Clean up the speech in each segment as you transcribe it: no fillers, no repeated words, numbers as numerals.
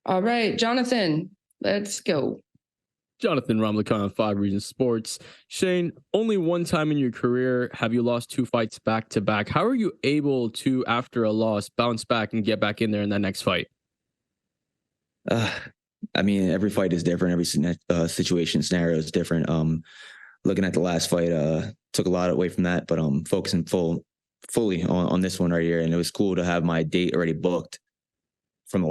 All right, Jonathan, let's go. Jonathan Ramlicon on 5 Regions Sports. Shane, only one time in your career have you lost 2 fights back to back. How are you able to, after a loss, bounce back and get back in there in that next fight? I mean, every fight is different. Every situation, scenario is different. Looking at the last fight, took a lot away from that, but focusing fully on this one right here. And it was cool to have my date already booked from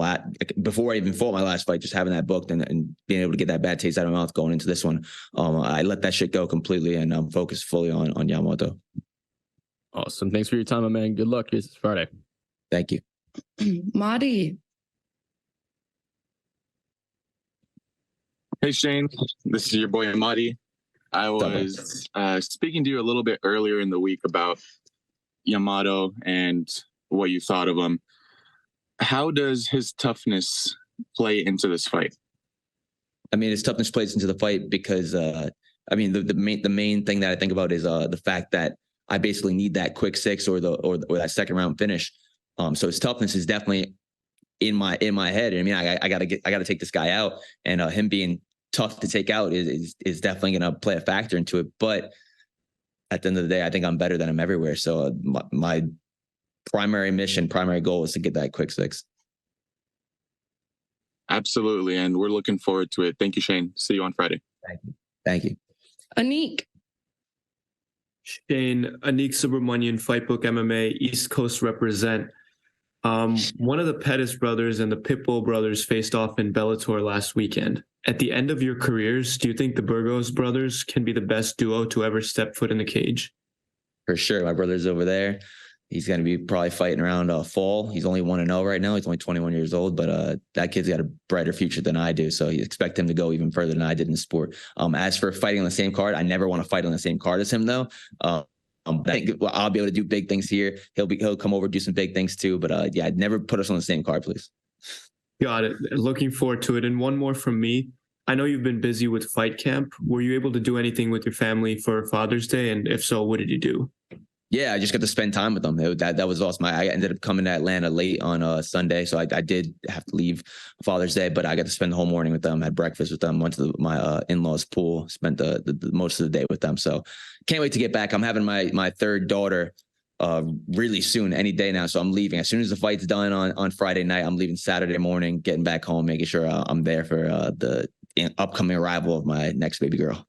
before I even fought my last fight, just having that booked and being able to get that bad taste out of my mouth going into this one. I let that shit go completely and I'm focused fully on Yamato. Awesome. Thanks for your time, my man. Good luck. It's Friday. Thank you. Marty. Hey, Shane. This is your boy, Marty. I was speaking to you a little bit earlier in the week about Yamato and what you thought of him. How does his toughness play into this fight? I mean, his toughness plays into the fight because, I mean, the main thing that I think about is the fact that I basically need that quick 6 or that second round finish. So his toughness is definitely in my head. I mean, I gotta take this guy out, and him being tough to take out is definitely gonna play a factor into it. But at the end of the day, I think I'm better than him everywhere. So my primary goal is to get that quick 6. Absolutely. And we're looking forward to it. Thank you, Shane. See you on Friday. Thank you. Anik. Shane, Anik Subramanian, Fightbook MMA, East Coast represent. One of the Pettis brothers and the Pitbull brothers faced off in Bellator last weekend. At the end of your careers, do you think the Burgos brothers can be the best duo to ever step foot in the cage? For sure. My brother's over there. He's going to be probably fighting around fall. He's only 1-0 right now. He's only 21 years old, but that kid's got a brighter future than I do. So you expect him to go even further than I did in the sport. As for fighting on the same card, I never want to fight on the same card as him, though. I think I'll be able to do big things here. He'll come over, do some big things too. But yeah, I'd never put us on the same card, please. Got it. Looking forward to it. And one more from me. I know you've been busy with fight camp. Were you able to do anything with your family for Father's Day? And if so, what did you do? Yeah, I just got to spend time with them. That was awesome. I ended up coming to Atlanta late on Sunday, so I did have to leave Father's Day, but I got to spend the whole morning with them, had breakfast with them, went to my in-laws' pool, spent the most of the day with them. So can't wait to get back. I'm having my third daughter really soon, any day now. So I'm leaving. As soon as the fight's done on Friday night, I'm leaving Saturday morning, getting back home, making sure I'm there for the upcoming arrival of my next baby girl.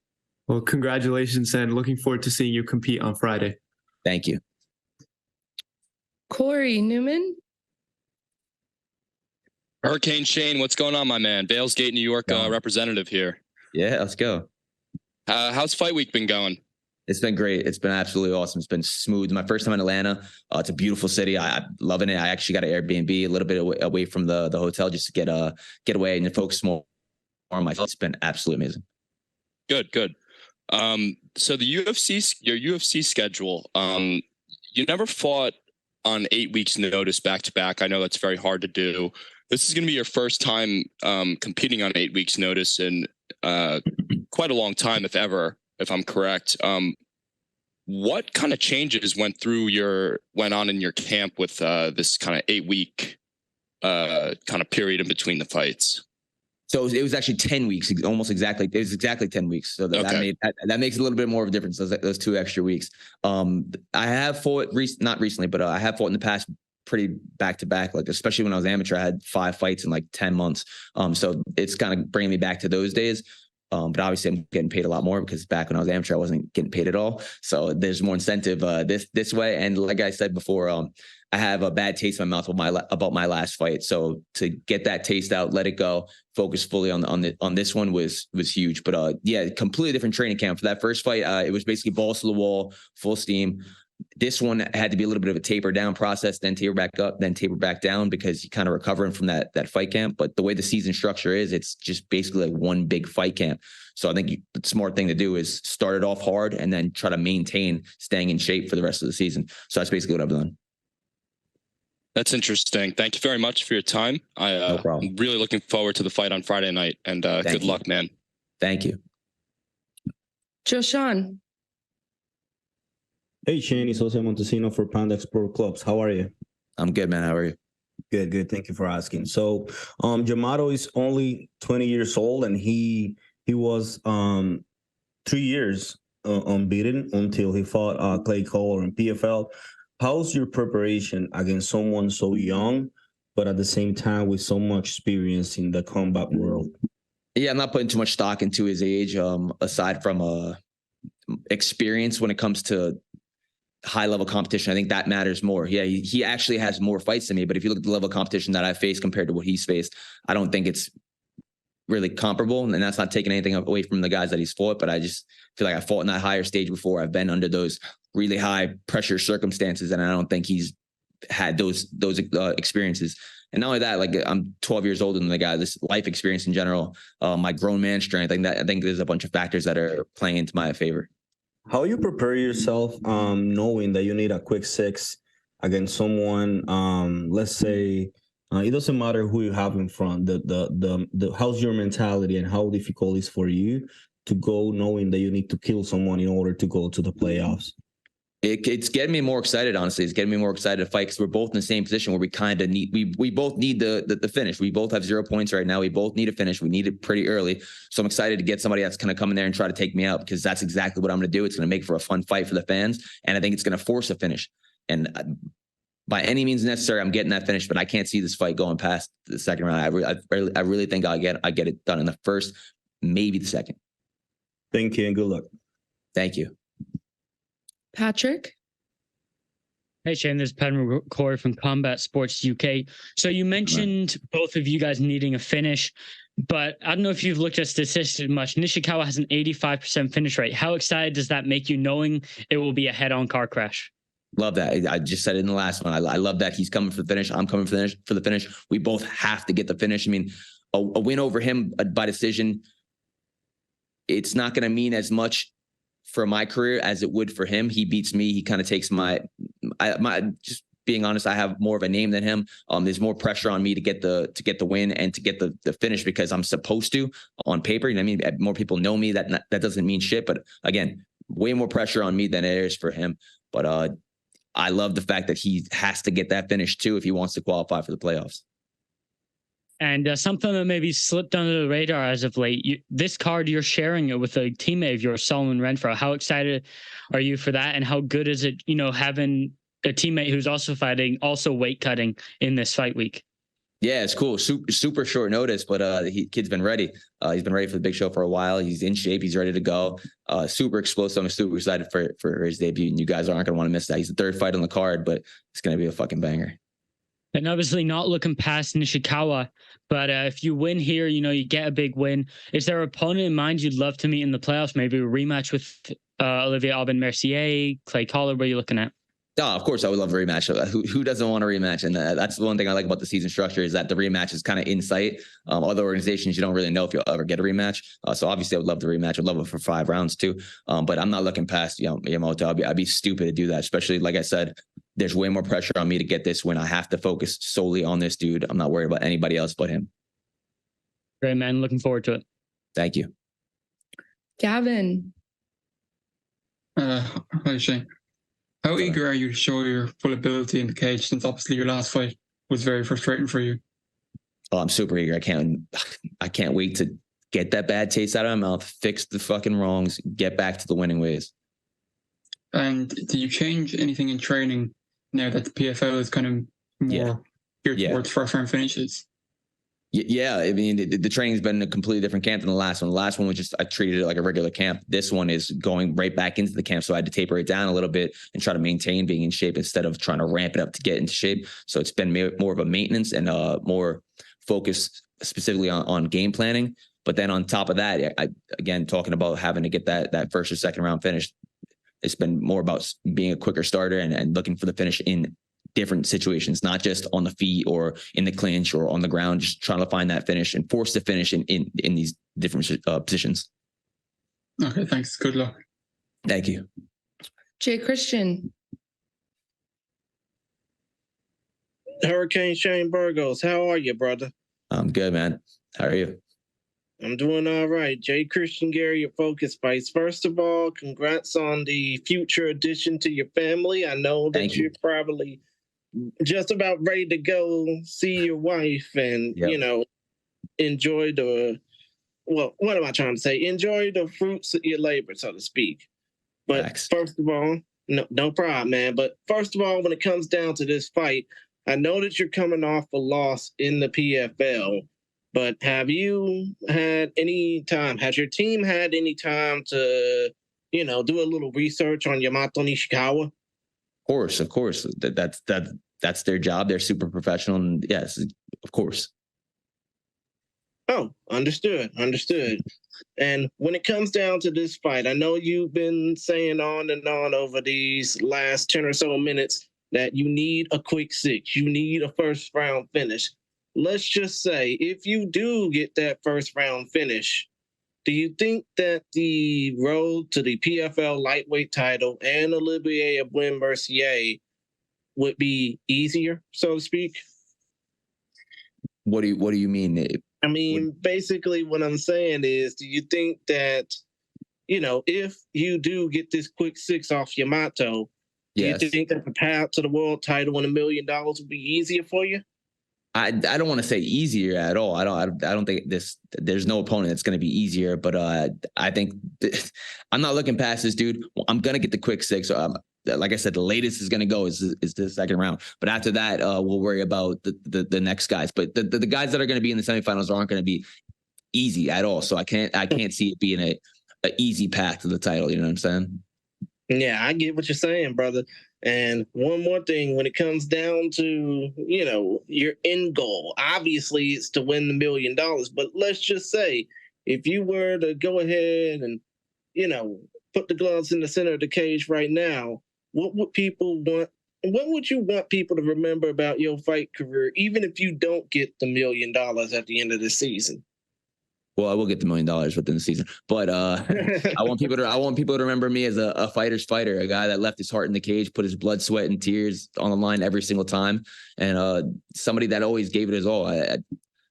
Well, congratulations, and looking forward to seeing you compete on Friday. Thank you. Corey Newman. Hurricane Shane, what's going on, my man? Valesgate, New York representative here. Yeah, let's go. How's fight week been going? It's been great. It's been absolutely awesome. It's been smooth. My first time in Atlanta. It's a beautiful city. I'm loving it. I actually got an Airbnb a little bit away from the hotel just to get away and focus more on my. It's been absolutely amazing. Good. So your UFC schedule, you never fought on 8 weeks notice back to back. I know that's very hard to do. This is going to be your first time competing on 8 weeks notice in quite a long time, if I'm correct. What kind of changes went on in your camp with this kind of 8 week kind of period in between the fights? So it was actually 10 weeks, almost exactly. It was exactly 10 weeks. So that makes a little bit more of a difference, those 2 extra weeks. I have fought, not recently, but I have fought in the past pretty back to back, like especially when I was amateur, I had 5 fights in like 10 months. So it's kind of bringing me back to those days. But obviously I'm getting paid a lot more because back when I was amateur, I wasn't getting paid at all. So there's more incentive this way. And like I said before, I have a bad taste in my mouth about my last fight. So to get that taste out, let it go, focus fully on this one was huge. But yeah, completely different training camp. For that first fight, it was basically balls to the wall, full steam. This one had to be a little bit of a taper down process, then taper back up, then taper back down because you're kind of recovering from that fight camp. But the way the season structure is, it's just basically like one big fight camp. So I think the smart thing to do is start it off hard and then try to maintain staying in shape for the rest of the season. So that's basically what I've done. That's interesting. Thank you very much for your time. No problem. I'm really looking forward to the fight on Friday night, and good luck, man. Thank you. Joshan. Hey, Shane, it's Jose Montesino for Panda Sport Clubs. How are you? I'm good, man. How are you? Good, good. Thank you for asking. So, Yamato is only 20 years old, and he was 3 years unbeaten until he fought Clay Collor in PFL. How's your preparation against someone so young, but at the same time with so much experience in the combat world? Yeah, I'm not putting too much stock into his age, aside from experience when it comes to high level competition. I think that matters more. Yeah, he actually has more fights than me, but if you look at the level of competition that I faced compared to what he's faced, I don't think it's really comparable. And that's not taking anything away from the guys that he's fought, but I just feel like I fought in that higher stage before. I've been under those really high pressure circumstances, and I don't think he's had those experiences. And not only that, like I'm 12 years older than the guy. This life experience in general, my grown man strength. I think there's a bunch of factors that are playing into my favor. How you prepare yourself, knowing that you need a quick 6 against someone? Let's say it doesn't matter who you have in front. The how's your mentality and how difficult it is for you to go knowing that you need to kill someone in order to go to the playoffs? It's getting me more excited, honestly. It's getting me more excited to fight because we're both in the same position where we kind of need, we both need the finish. We both have 0 points right now. We both need a finish. We need it pretty early. So I'm excited to get somebody that's going to come in there and try to take me out, because that's exactly what I'm going to do. It's going to make for a fun fight for the fans. And I think it's going to force a finish. And by any means necessary, I'm getting that finish, but I can't see this fight going past the second round. I really think I get it done in the first, maybe the second. Thank you and good luck. Thank you. Patrick? Hey, Shane, this is Pat Corey from Combat Sports UK. So you mentioned both of you guys needing a finish, but I don't know if you've looked at statistics much. Nishikawa has an 85% finish rate. How excited does that make you, knowing it will be a head-on car crash? Love that. I just said it in the last one. I love that he's coming for the finish. I'm coming for the finish. We both have to get the finish. I mean, a win over him by decision, it's not going to mean as much for my career as it would for him. He beats me. He kind of takes my just being honest, I have more of a name than him. There's more pressure on me to get the win and to get the finish because I'm supposed to on paper. You know what I mean? More people know me. That doesn't mean shit. But again, way more pressure on me than it is for him. But I love the fact that he has to get that finish too if he wants to qualify for the playoffs. And something that maybe slipped under the radar as of late, this card, you're sharing it with a teammate of yours, Solomon Renfro. How excited are you for that? And how good is it, having a teammate who's also fighting, also weight cutting in this fight week? Yeah, it's cool. Super short notice, but kid's been ready. He's been ready for the big show for a while. He's in shape. He's ready to go. Super explosive. I'm super excited for his debut. And you guys aren't going to want to miss that. He's the third fight on the card, but it's going to be a fucking banger. And obviously not looking past Nishikawa, but if you win here, you get a big win. Is there an opponent in mind you'd love to meet in the playoffs? Maybe a rematch with Olivier Aubin-Mercier, Clay Collor? What are you looking at? Oh, of course, I would love a rematch. Who doesn't want a rematch? And that's the one thing I like about the season structure is that the rematch is kind of in sight. Other organizations, you don't really know if you'll ever get a rematch. So obviously, I would love the rematch. I'd love it for 5 rounds too. But I'm not looking past Yamato. I'd be stupid to do that. Especially, like I said, there's way more pressure on me to get this win. I have to focus solely on this dude. I'm not worried about anybody else but him. Great, man. Looking forward to it. Thank you. Gavin. Hi, Shane. How eager are you to show your full ability in the cage, since obviously your last fight was very frustrating for you? Oh, I'm super eager. I can't wait to get that bad taste out of my mouth, fix the fucking wrongs, get back to the winning ways. And do you change anything in training now that the PFL is kind of more geared towards first round finishes? Yeah, I mean, the training's been a completely different camp than the last one. The last one was just, I treated it like a regular camp. This one is going right back into the camp. So I had to taper it down a little bit and try to maintain being in shape instead of trying to ramp it up to get into shape. So it's been more of a maintenance and more focused specifically on game planning. But then on top of that, again, talking about having to get that first or second round finish, it's been more about being a quicker starter and looking for the finish in different situations, not just on the feet or in the clinch or on the ground, just trying to find that finish and force the finish in these different positions. Okay, thanks. Good luck. Thank you. Jay Christian. Hurricane Shane Burgos, how are you, brother? I'm good, man. How are you? I'm doing all right. Jay Christian Gary, your Focus Fights. First of all, congrats on the future addition to your family. I know that you're probably just about ready to go see your wife and, enjoy what am I trying to say? Enjoy the fruits of your labor, so to speak. But first of all, no problem, man. But first of all, when it comes down to this fight, I know that you're coming off a loss in the PFL, but have you had any time? Has your team had any time to, do a little research on Yamato Nishikawa? Of course. That's their job. They're super professional, and yes, of course. Oh, understood. And when it comes down to this fight, I know you've been saying on and on over these last 10 or so minutes that you need a quick 6. You need a first round finish. Let's just say, if you do get that first round finish, do you think that the road to the PFL lightweight title and Olivier Aubin-Mercier would be easier, so to speak? What do you mean? I mean, basically what I'm saying is, do you think that, if you do get this quick 6 off Yamato, do you think that the path to the world title and $1 million would be easier for you? I don't want to say easier at all. I don't think there's no opponent that's going to be easier, but I think I'm not looking past this dude. I'm going to get the quick 6. Like I said, the latest is going to go is the second round. But after that, we'll worry about the next guys. But the guys that are going to be in the semifinals aren't going to be easy at all. So I can't see it being a easy path to the title. You know what I'm saying? Yeah, I get what you're saying, brother. And one more thing, when it comes down to, your end goal, obviously it's to win the $1 million. But let's just say, if you were to go ahead and, put the gloves in the center of the cage right now, what would people want? What would you want people to remember about your fight career, even if you don't get the $1 million at the end of the season? Well, I will get the $1 million within the season, but I want people to remember me as a fighter's fighter, a guy that left his heart in the cage, put his blood, sweat, and tears on the line every single time, and somebody that always gave it his all.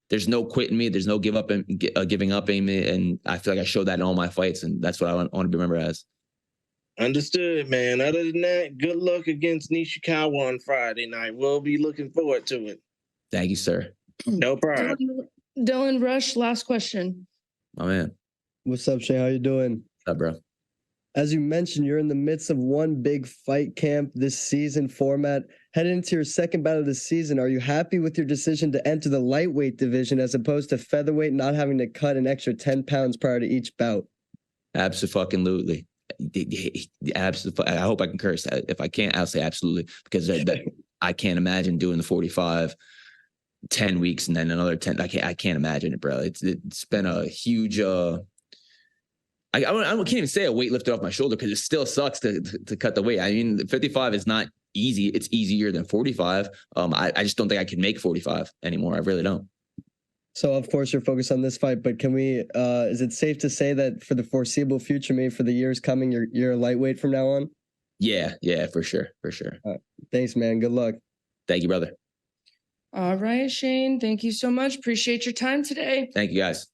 There's no quitting me. There's no giving up in me, and I feel like I showed that in all my fights, and that's what I want to be remembered as. Understood, man. Other than that, good luck against Nishikawa on Friday night. We'll be looking forward to it. Thank you, sir. No problem. Dylan Rush, last question. My man. What's up, Shane? How you doing? What's up, bro? As you mentioned, you're in the midst of one big fight camp this season format. Heading into your second bout of the season, are you happy with your decision to enter the lightweight division as opposed to featherweight, not having to cut an extra 10 pounds prior to each bout? Absolutely. Absolutely. I hope I can curse. If I can't, I'll say absolutely, because I can't imagine doing the 45 10 weeks and then another 10. I can't imagine it, bro. It's been a huge I can't even say a weight lifted off my shoulder, because it still sucks to cut the weight. I mean, 55 is not easy. It's easier than 45. I just don't think I can make 45 anymore. I really don't. So of course you're focused on this fight, but can we is it safe to say that for the foreseeable future, maybe for the years coming, you're a lightweight from now on? Yeah, for sure. Thanks, man. Good luck. Thank you, brother. All right, Shane. Thank you so much. Appreciate your time today. Thank you, guys.